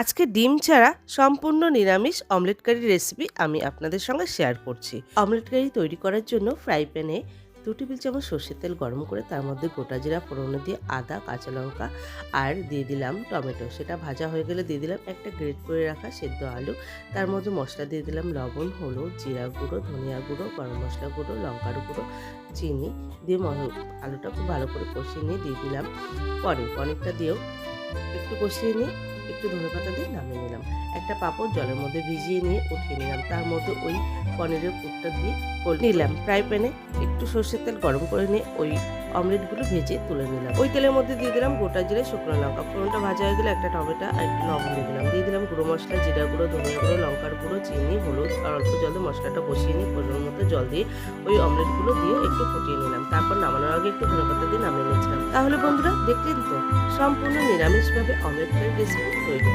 আজকে ডিম ছাড়া সম্পূর্ণ নিরামিষ অমলেট কারি রেসিপি আমি আপনাদের সঙ্গে শেয়ার করছি। অমলেট কারি তৈরি করার জন্য ফ্রাই প্যানে 2 টেবিল চামচ সর্ষের তেল গরম করে তার মধ্যে গোটা জিরা ফোড়নে দিয়ে আদা, কাঁচা লঙ্কা আর দিয়ে দিলাম টমেটো। সেটা ভাজা হয়ে গেলে দিয়ে দিলাম একটা গ্রেট করে রাখা সেদ্ধ আলু। তার মধ্যে মশলা দিয়ে দিলাম লবণ, হলুদ, জিরা গুঁড়ো, ধনিয়া গুঁড়ো, গরম মশলা গুঁড়ো, লঙ্কার গুঁড়ো, চিনি দিয়ে আলুটা খুব ভালো করে কষিয়ে নিয়ে দিয়ে দিলাম পনিরটা দিয়েও একটু কষিয়ে নিয়ে একটু ধনেপাতা দিয়ে নামিয়ে নিলাম। একটা পাঁপড় জলের মধ্যে ভিজিয়ে নিয়ে উঠিয়ে নিলাম। তার মধ্যে ওই পনিরের পুরটা দিয়ে নিলাম। ফ্রাই প্যানে একটু সর্ষের তেল গরম করে নিয়ে ওই অমলেটগুলো ভেজে তুলে নিলাম। ওই তেলের মধ্যে দিয়ে দিলাম গোটা জিরে, শুকনো লঙ্কা। ফোড়নটা ভাজা হয়ে গেলে একটা টমেটো আর একটু লবণ দিয়ে দিলাম। দিয়ে দিলাম গুঁড়ো মশলা, জিরা গুঁড়ো, ধনিয়া গুঁড়ো, লঙ্কার গুঁড়ো, চিনি, হলুদ আর অল্প জলে মশলাটা কষিয়ে নিয়ে পরিমাণ মতো জল দিয়ে ওই অমলেটগুলো দিয়ে একটু ফুটিয়ে নিলাম। তারপর নামানোর আগে একটু ধনেপাতা দিয়ে নামিয়ে নিয়েছিলাম। তাহলে বন্ধুরা দেখলেন তো, সম্পূর্ণ নিরামিষভাবে অমলেট কারি রেসিপি তৈরি হয়ে